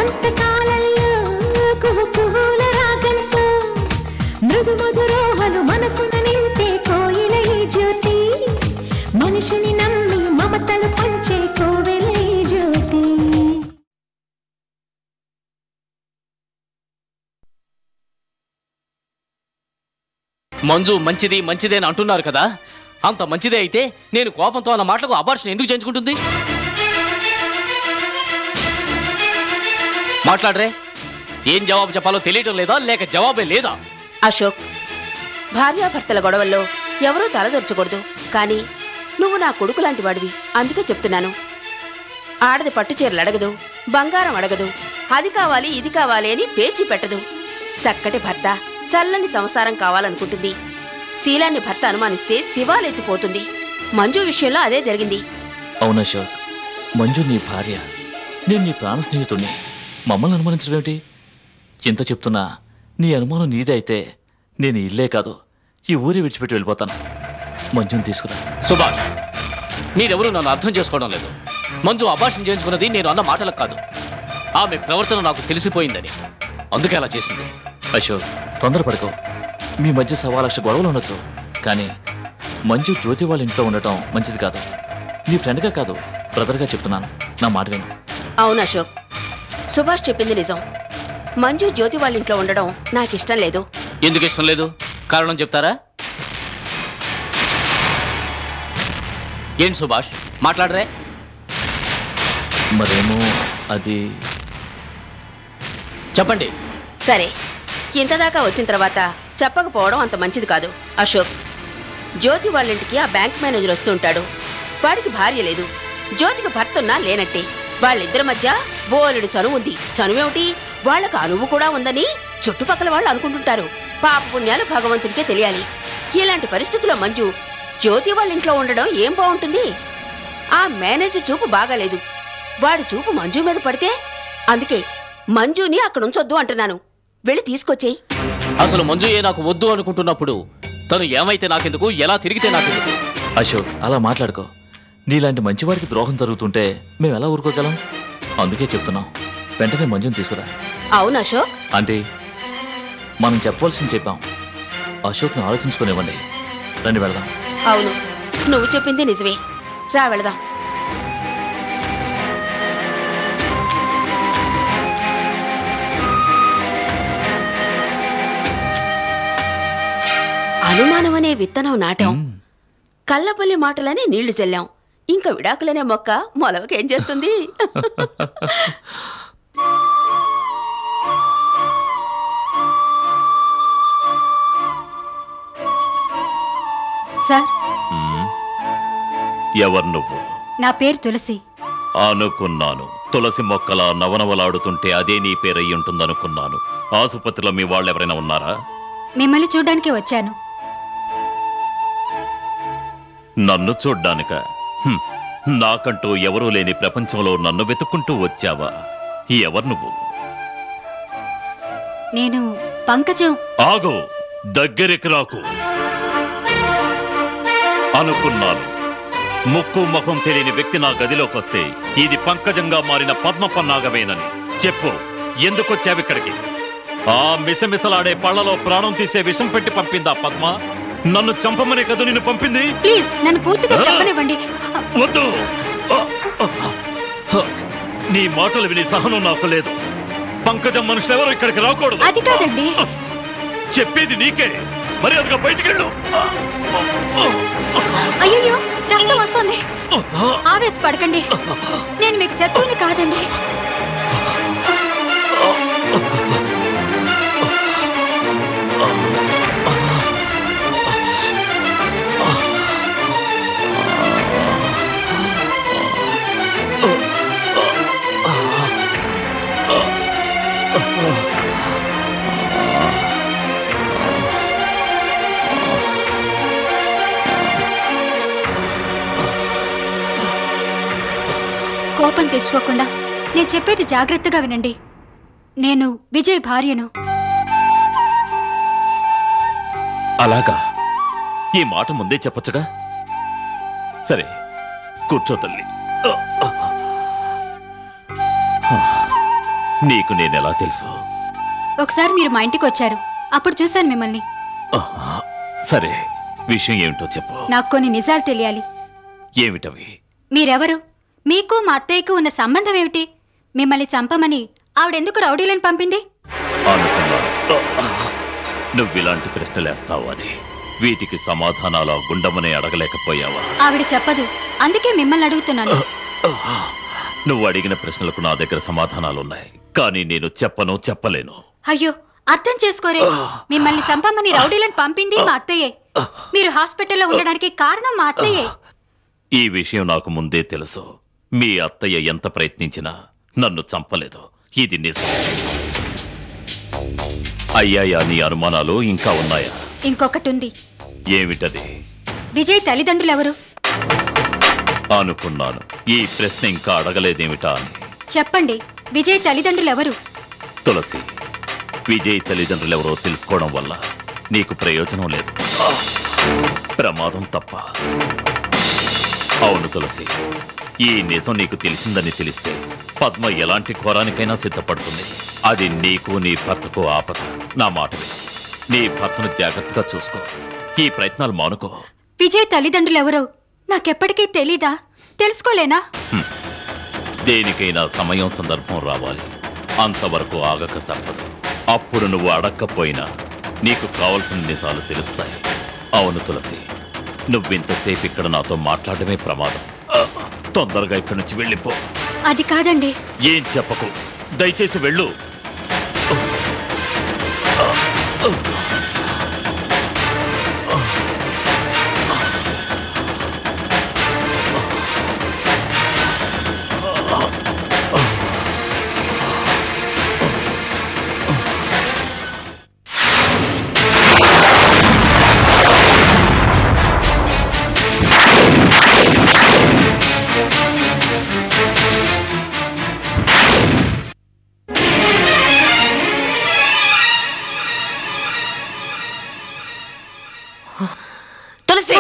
వసంత కాలంలో కుహు కుహుల రాగంతో మృదు మధురోహలు మనసున నింపే కోయిల ఈ జ్యోతి మనిషిని నమ్మి మమతలు పంచే కోవెల ఈ జ్యోతి. మంజు మంచిది మంచిదే అని అంటున్నారు కదా, అంత మంచిదే అయితే నేను కోపంతో అన్న మాటలకు అబార్షన్ ఎందుకు చేయించుకుంటుంది? మాట్లాడరే, ఏం జవాబు చెప్పాలో తెలియటం లేదా, లేక జవాబే లేదా? అశోక్, భార్యాభర్తల గొడవల్లో ఎవరూ తలదొరచకూడదు. కానీ నువ్వు నా కొడుకు లాంటి వాడివి, అందుకే చెప్తున్నాను. ఆడది పట్టుచీరలు అడగదు, బంగారం అడగదు, అది కావాలి ఇది కావాలి అని పేచి పెట్టదు. చక్కటి భర్త, చల్లని సంసారం కావాలనుకుంటుంది. శీలాన్ని భర్త అనుమానిస్తే శివాలెత్తిపోతుంది. మంజు విషయంలో అదే జరిగింది. అవునా అశోక్, మంజు నీ భార్య, నేను నీ ప్రాణ స్నేహితుడిని. మమ్మల్ని అనుమానించడం ఏమిటి? ఎంత చెప్తున్నా నీ అనుమానం నీదే అయితే నేను ఇల్లే కాదు ఈ ఊరి విడిచిపెట్టి వెళ్ళిపోతాను. మంజుని తీసుకురా. సుభాష్, మీరెవరూ నన్ను అర్థం చేసుకోవడం లేదు. మంజు అబార్షన్ చేయించుకున్నది నేను అన్న మాటలకు కాదు, ఆమె ప్రవర్తన నాకు తెలిసిపోయిందని, అందుకే అలా చేసింది. అశోక్, తొందరపడుకో. మీ మధ్య 1,00,000 గొడవలు ఉండొచ్చు, కానీ మంజు జ్యోతి వాళ్ళ ఇంట్లో ఉండటం మంచిది కాదు. నీ ఫ్రెండ్గా కాదు, బ్రదర్గా చెప్తున్నాను, నా మాట విను. అవును అశోక్, సుభాష్ చెప్పింది నిజం. మంజు జ్యోతి వాళ్ళ ఇంట్లో ఉండడం నాకిష్టం లేదు. ఎందుకు ఇష్టం లేదు? కారణం చెప్తారా? ఏంటి సుభాష్, మాట్లాడరే? మరేమో అది చెప్పండి. సరే, ఇంతదాకా వచ్చిన తర్వాత చెప్పకపోవడం అంత మంచిది కాదు. అశోక్, జ్యోతి వాళ్ళింటికి ఆ బ్యాంక్ మేనేజర్ వస్తుంటాడు. వాడికి భార్య లేదు, జ్యోతికి భర్త ఉన్నా లేనట్టే. వాళ్ళిద్దరి మధ్య బోలెడు చనువు ఉంది. చనువేమిటి, వాళ్లకు అనువు కూడా ఉందని చుట్టుపక్కల వాళ్ళు అనుకుంటుంటారు. పాపపుణ్యాలు భగవంతుడికే తెలియాలి. ఇలాంటి పరిస్థితుల్లో మంజు జ్యోతి వాళ్ళింట్లో ఉండడం ఏం బాగుంటుంది? ఆ మేనేజర్ చూపు బాగాలేదు, వాడి చూపు మంజు మీద పడితే. అందుకే మంజుని అక్కడ ఉంచొద్దు అంటున్నాను. వెళ్ళి తీసుకొచ్చేయి. అసలు మంజుయే నాకు వద్దు అనుకుంటున్నప్పుడు తను ఏమైతే నాకెందుకు, ఎలా తిరిగితే నాకెందుకు? అశోక్, అలా మాట్లాడుకో. నీలాంటి మంచివాడికి ద్రోహం జరుగుతుంటే మేము ఎలా ఊరుకోగలం? అందుకే చెప్తున్నాం, వెంటనే మంజుని తీసుకురా. అవును అశోక్. అంటే మనం చెప్పవలసింది చెప్పాం. అశోక్ను ఆలోచించుకునివ్వండి. రండి వెళదాం. అవును, నువ్వు చెప్పింది నిజమే. రా వెళదాం. అనుమానం అనే విత్తనం నాటాం, కళ్ళపల్లి మాటలనే నీళ్లు చల్లాం. ఇంకా విడాకులనే మొక్క మొలవకేం చేస్తుంది? సార్, ఎవరు నువ్వు? నా పేరు తులసి. అనుకున్నాను, తులసి మొక్కల నవనవలాడుతుంటే అదే నీ పేరయ్యి ఉంటుందనుకున్నాను. ఆసుపత్రిలో మీ వాళ్ళు ఎవరైనా ఉన్నారా? మిమ్మల్ని చూడ్డానికి వచ్చాను. నన్ను చూడ్డానిక? నాకంటూ ఎవరూ లేని ప్రపంచంలో నన్ను వెతుక్కుంటూ వచ్చావా? ఎవరు నువ్వు? నేను పంకజం. ఆగు, దగ్గరికి రాకు. అనుకున్నాను, ముక్కు ముఖం తెలియని వ్యక్తి నా గదిలోకి వస్తే ఇది పంకజంగా మారిన పద్మపన్నాగవేనని. చెప్పు, ఎందుకొచ్చావిక్కడికి? ఆ మిసమిసలాడే పళ్లలో ప్రాణం తీసే విషం పెట్టి పంపిందా పద్మ? నన్ను చంపమనే కదా నిన్ను పంపింది? ప్లీజ్ నన్ను పూర్తిగా చెప్పనివ్వండి. వద్దు, నీ మాటలు విని సహనం నాకు లేదు. పంకజం మనుషులెవరూ ఇక్కడికి రాకూడదు. అది కాదండి, చెప్పేది నీకే. మరి అదిగా బయటికెళ్ళు. అయ్యో, రక్తం వస్తుంది. ఆవేశపడకండి, నేను మీకు శత్రువుని కాదండి. కోపం తెచ్చుకోకుండా నేను చెప్పేది జాగ్రత్తగా వినండి. నేను విజయ్ భార్యను. అలాగా? ఈ మాట ముందే చెప్పొచ్చుగా. సరే, కూర్చో తల్లి. నీకు నేనెలా తెలుసు? ఒకసారి మీరు మా ఇంటికి వచ్చారు, అప్పుడు చూశాను మిమ్మల్ని. సరే, విషయం ఏమిటో చెప్పు. నాకు కొన్ని నిజాలు తెలియాలి. ఏమిటవి? మీరెవరు? మీకు మా అత్తయ్యకు ఉన్న సంబంధం ఏమిటి? మిమ్మల్ని చంపమని ఆవిడెందుకు రౌడీలను పంపింది? అనుకున్నాను నువ్విలాంటి ప్రశ్నలేస్తావు అని. వీటికి సమాధానాలు గుండమనే అడగలేకపోయావా? ఆవిడ చెప్పదు, అందుకే మిమ్మల్ని అడుగుతున్నాను. నువ్వు అడిగిన ప్రశ్నలకు నా దగ్గర సమాధానాలున్నాయి, కానీ నేను చెప్పలేను. అయ్యో, అర్థం చేసుకోరే. మిమ్మల్ని చంపమని రౌడీలను పంపింది మా అత్తయ్యే. మీరు హాస్పిటల్లో ఉండడానికి కారణం మా అత్తయ్యే. ఈ విషయం నాకు ముందే తెలుసు. మీ అత్తయ్య ఎంత ప్రయత్నించినా నన్ను చంపలేదు. ఇది నిజం. అయ్యాయా నీ అనుమానాలు ఇంకా ఉన్నాయా? ఇంకొకటి ఉంది. ఏమిటది? విజయ్ తల్లిదండ్రులు ఎవరు? అనుకున్నాను ఈ ప్రశ్న ఇంకా అడగలేదేమిటా అని. చెప్పండి, విజయ్ తల్లిదండ్రులు ఎవరు? తులసి, విజయ్ తల్లిదండ్రులెవరో తెలుసుకోవడం వల్ల నీకు ప్రయోజనం లేదు, ప్రమాదం తప్ప. అవును తులసి, ఈ నిజం నీకు తెలిసిందని తెలిస్తే పద్మ ఎలాంటి ఘోరానికైనా సిద్ధపడుతుంది. అది నీకు నీ భర్తకు ఆపద. నా మాట విను. నీ భర్తను జాగ్రత్తగా చూసుకో. ఈ ప్రయత్నాలు మానుకో. విజయ్ తల్లిదండ్రులు ఎవరో నాకెప్పటికీ తెలీదా? తెలుసుకోలేనా? దేనికైనా సమయం సందర్భం రావాలి. అంతవరకు ఆగక తప్పదు. అప్పుడు నువ్వు అడక్కపోయినా నీకు కావలసిన నిజాలు తెలుస్తాయి. అవును తులసి, నువ్వింతసేపు ఇక్కడ నాతో మాట్లాడమే ప్రమాదం. తొందరగా ఇక్కడి నుంచి వెళ్ళిపో. అది కాదండి. ఏం చెప్పకు, దయచేసి వెళ్ళు. తులసి,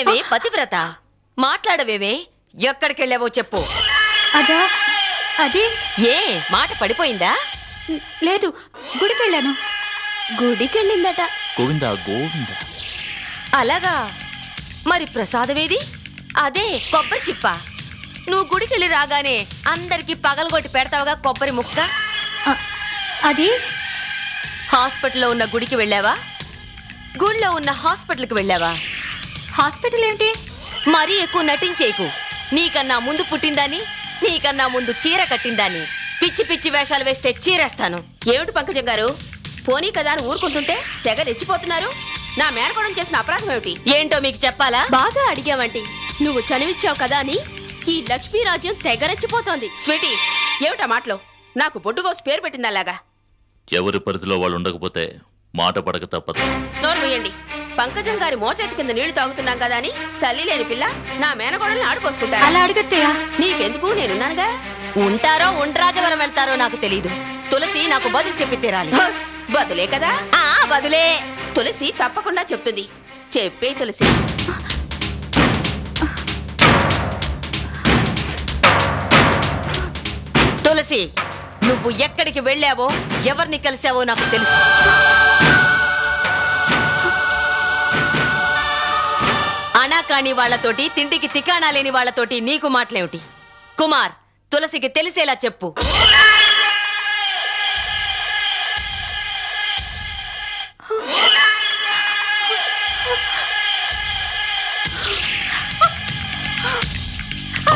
ఏమే పతివ్రత, మాట్లాడవేమే? ఎక్కడికెళ్ళావో చెప్పు. అదా, అది ఏ మాట పడిపోయిందా? లేదు, గుడికెళ్ళాను. గుడికెళ్ళిందట. గోవిందా గోవిందా. అలాగా, మరి ప్రసాదమేది? అదే కొబ్బరి చిప్ప. నువ్వు గుడికెళ్ళి రాగానే అందరికి పగలగొట్టి పెడతావుగా కొబ్బరి ముక్క. అది హాస్పిటల్లో ఉన్న గుడికి వెళ్ళావా? గుడిలో ఉన్న హాస్పిటల్కి వెళ్ళావా? హాస్పిటల్ ఏంటి? మరీ ఎక్కువ నటించేకు. నీకన్నా ముందు పుట్టిందాని, నీకన్నా ముందు చీర కట్టిందాని పిచ్చి పిచ్చి వేషాలు వేస్తే చీరేస్తాను. ఏమిటి పంకజం గారు, పోనీ కదా అని ఊరుకుంటుంటే తెగ రెచ్చిపోతున్నారు. నా మేనకోడం చేసిన అపరాధం ఏమిటి? ఏంటో మీకు చెప్పాలా? బాగా అడిగావంటి. నువ్వు చనివిచ్చావు కదా అని ఈ లక్ష్మీరాజ్యం తెగ రెచ్చిపోతోంది. స్వీటీ, ఏమిటా మాటలో? నాకు బొడ్డుగోసు పేరు పెట్టిందలాగా. ఎవరి పరిధిలో వాళ్ళు ఉండకపోతే మాట పడక తప్పదు. నోరు వేయండి. పంకజం గారి మోచేతి కింద నీళ్లు తాగుతున్నాం కదా అని తల్లి లేని పిల్ల నా మేనగోడల్ని ఆడుకోసుకుంటా. అలా అడగత్తయ్యా. నీకెందుకు, నేనున్నానుగా. ఉంటారో ఉండ్రాజవరం వెళ్తారో నాకు తెలీదు. తులసి నాకు బదులు చెప్పి తీరాలి. బదులే కదా? బదులే. తులసి తప్పకుండా చెప్తుంది. చెప్పే తులసి. తులసి, నువ్వు ఎక్కడికి వెళ్ళావో, ఎవరిని కలిసావో నాకు తెలుసు. అనాకాని వాళ్లతోటి, తిండికి తికాణా లేని వాళ్లతోటి నీకు మాటలేమిటి? కుమార్, తులసికి తెలిసేలా చెప్పు.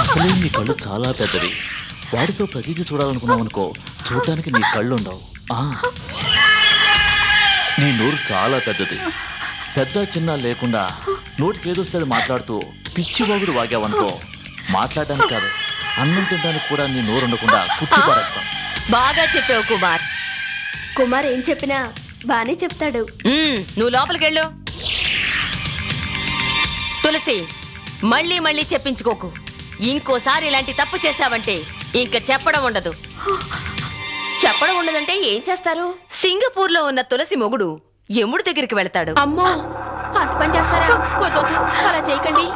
అసలే నీ కళ్ళు చాలా పెద్దవి. వాడితో ప్రతిదీ చూడాలనుకున్నావు అనుకో, చూడటానికి నీ కళ్ళు ఉండవు. నీ నోరు చాలా పెద్దది. పెద్ద చిన్న లేకుండా నోటికి ఏదొస్తుంది మాట్లాడుతూ పిచ్చివాగుడు వాగావనుకో, మాట్లాడడానికి కాదు అన్నం తినడానికి కూడా నీ నోరు ఉండకుండా కుట్టి పారేస్తాం. బాగా చెప్పావు కుమార్. కుమార్ ఏం చెప్పినా బానే చెప్తాడు. నువ్వు లోపలికెళ్ళు. తులసి, మళ్ళీ మళ్ళీ చెప్పించుకోకు. ఇంకోసారి ఇలాంటి తప్పు చేశావంటే ఇంక చెప్పడం ఉండదు. చెప్పడం ఉండదంటే ఏం చేస్తారు? సింగపూర్ లో ఉన్న తులసి మొగుడు యముడి దగ్గరికి వెళ్తాడు. అమ్మో, అంత పని చేస్తారా? వద్దొద్దు, అలా చేయకండి.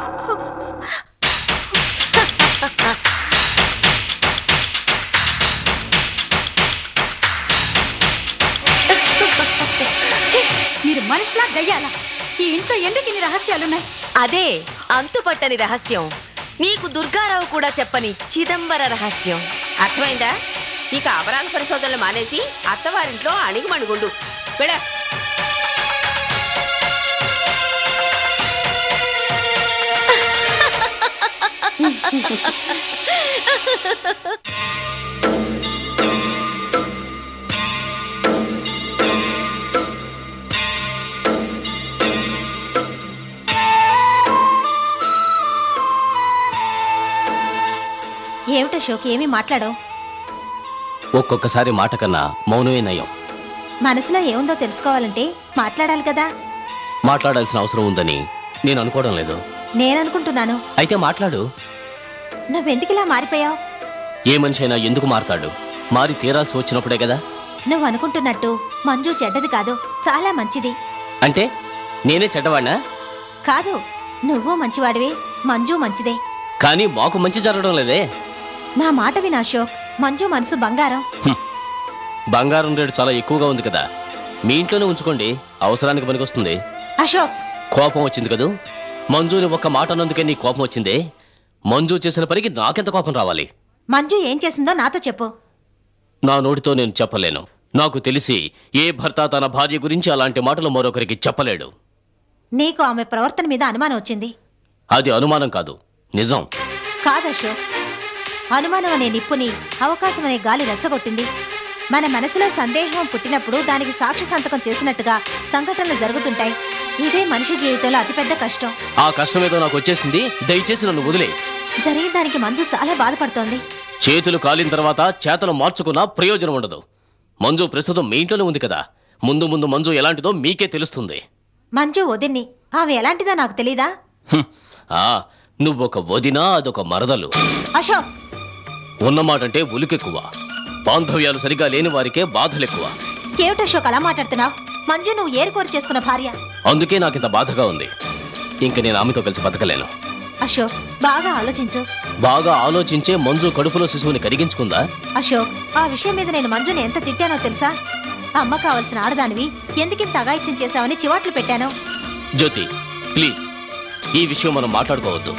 మీరు మనుషులా దయ్యాలా? ఈ ఇంట్లో ఎందుకు ఇన్ని రహస్యాలున్నాయి? అదే అంతుపట్టని రహస్యం. నీకు దుర్గారావు కూడా చెప్పని చిదంబర రహస్యం. అర్థమైందా? ఇక అపరాధ పరిశోధనలు మానేసి అత్తవారింట్లో అణిగిమణిగుండు. వెళ్ళ. ఏమిటో అశోక్, ఏమీ మాట్లాడవు? ఒక్కొక్కసారి మాట కన్నా మౌనమే నయం. మనసులో ఏముందో తెలుసుకోవాలంటే మాట్లాడాలి కదా. మాట్లాడాల్సిన అవసరం ఉందని నేను అనుకోవడం లేదు. నేననుకుంటున్నాను. అయితే మాట్లాడు. నువ్వెందుకు ఇలా మారిపోయావు? ఏ మనిషి అయినా ఎందుకు మారతాడు? మారి తీరాల్సి వచ్చినప్పుడే కదా. నువ్వు అనుకుంటున్నట్టు మంజు చెడ్డది కాదు, చాలా మంచిది. అంటే నేనే చెడ్డవాడినా? కాదు, నువ్వు మంచివాడివే, మంజు మంచిదే. కానీ మాకు మంచి జరగడం లేదే. నా మాట విను అశోక్, మంజు మనసు బంగారం. బంగారం రేటు చాలా ఎక్కువగా ఉంది కదా. మీ ఇంట్లోనే ఉంచుకోండి, అవసరానికి పనికొస్తుంది. అశోక్, కోపం వచ్చింది కదూ? మంజుని ఒక్క మాట అన్నందుకే నీ కోపం వచ్చిందే. మంజు చేసిన పనికి నాకెంత కోపం రావాలి? మంజు ఏం చేసిందో నాతో చెప్పు. నా నోటితో నేను చెప్పలేను. నాకు తెలిసి ఏ భర్త తన భార్య గురించి అలాంటి మాటలు మరొకరికి చెప్పలేడు. నీకు ఆమె ప్రవర్తన మీద అనుమానం వచ్చింది. అది అనుమానం కాదు, నిజం. కాదు అశోక్, అనుమానం అనే నిప్పుని అవకాశం అనే గాలి రెచ్చగొట్టింది. మన మనసులో సందేహం పుట్టినప్పుడు దానికి సాక్షి సంతకం చేసినట్టుగా సంఘటనలు జరుగుతుంటాయి. ఇదే మనిషి జీవితంలో అతిపెద్ద కష్టం. ఆ కష్టం ఏదో నాకు వచ్చేసింది, దయచేసి నన్ను వదిలే. జరిగిన దానికి మంజు చాలా బాధపడుతోంది. చేతులు కాలిన తర్వాత చేతలు మార్చుకున్నా ప్రయోజనం ఉండదు. మంజు ప్రస్తుతం మీ ఇంట్లోనే ఉంది కదా. ముందు ముందు మంజు ఎలాంటిదో మీకే తెలుస్తుంది. మంజు వదిన్ని, ఆమె ఎలాంటిదో నాకు తెలీదా? నువ్వొక వదినా, అదొక మరదలు. అశోక్, ఉన్నమాటంటే ఉలికెక్కువ. బాంధవ్యాలు సరిగా లేని వారికే బాధలెక్కువ. ఏమిటి అశోక్ అలా మాట్లాడుతున్నావు? మంజు నువ్వు ఏరుకోరి చేసుకున్న భార్య. అందుకే నాకింత బాధగా ఉంది. ఇంక నేను ఆమెతో కలిసి బతకలేను. అశోక్, బాగా ఆలోచించు. బాగా ఆలోచించే మంజు కడుపులో శిశువుని కరిగించుకుందా? అశోక్, ఆ విషయం మీద నేను మంజుని ఎంత తిట్టానో తెలుసా? అమ్మ కావలసిన ఆడదానివి ఎందుకింత అగాయిత్యం చేశావని చివాట్లు పెట్టాను. జ్యోతి, ప్లీజ్, ఈ విషయం మనం మాట్లాడుకోవద్దు.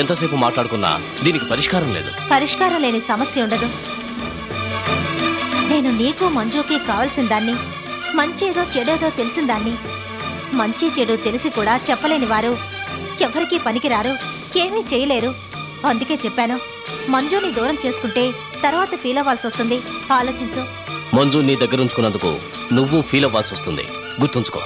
ఎంతసేపు మాట్లాడుకున్నా దీనికి పరిష్కారం లేదు. పరిష్కారం లేని సమస్య ఉండదు. నేను నీకు మంజుకి కావలసిన దాన్ని, మంచేదో చెడేదో తెలిసిన దాన్ని. మంచి చెడు తెలిసి కూడా చెప్పలేని వారు ఎవరికీ పనికిరారు, ఏమీ చేయలేరు. అందుకే చెప్పాను, మంజుని దూరం చేసుకుంటే తర్వాత ఫీల్ అవ్వాల్సి వస్తుంది. ఆలోచించు. మంజు నీ దగ్గర ఉంచుకున్నందుకు నువ్వు ఫీల్ అవ్వాల్సి వస్తుంది, గుర్తుంచుకో.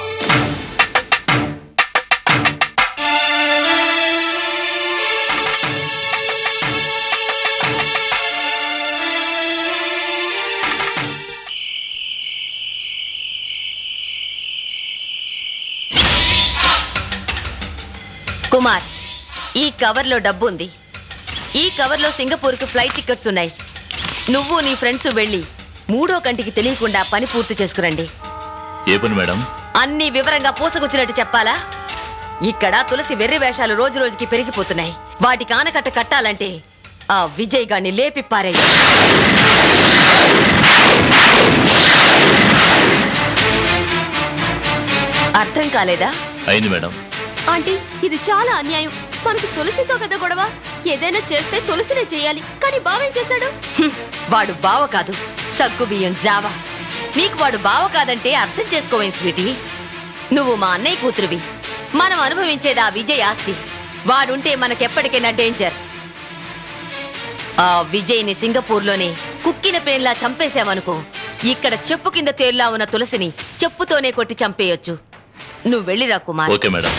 కుమార్, ఈ కవర్లో డబ్బు ఉంది. ఈ కవర్లో సింగపూర్కు ఫ్లైట్ టికెట్స్ ఉన్నాయి. నువ్వు నీ ఫ్రెండ్స్ వెళ్ళి 3వ కంటికి తెలియకుండా పని పూర్తి చేసుకురండి. ఏ పని మేడం? అన్ని వివరంగా పూసకొచ్చినట్టు చెప్పాలా? ఇక్కడ తులసి వెర్రి వేషాలు రోజు రోజుకి పెరిగిపోతున్నాయి. వాటికి ఆనకట్ట కట్టాలంటే ఆ విజయ్ గాన్ని లేపి పారేయి. అర్థం కాలేదా? అయింది మేడం. ఆంటీ, ఇది చాలా అన్యాయం. మనకు తులసితో కదా గొడవ. ఏదైనా చేస్తే తులసినే చేయాలి. కానీ బావేం చేశాడు? వాడు బావ కాదు, సగ్గు బియ్యం జావా. నీకు వాడు బావ కాదంటే అర్థం చేసుకోవేం స్వీటీ? నువ్వు మా అన్నయ్య కూతురువి. మనం అనుభవించేది ఆ విజయ్ ఆస్తి. వాడుంటే మనకెప్పటికైనా డేంజర్. ఆ విజయ్ని సింగపూర్లోనే కుక్కిన పేన్లా చంపేశామనుకో, ఇక్కడ చెప్పు కింద తేల్లా ఉన్న తులసిని చెప్పుతోనే కొట్టి చంపేయొచ్చు. నువ్వు వెళ్ళిరా కుమార్. Okay madam.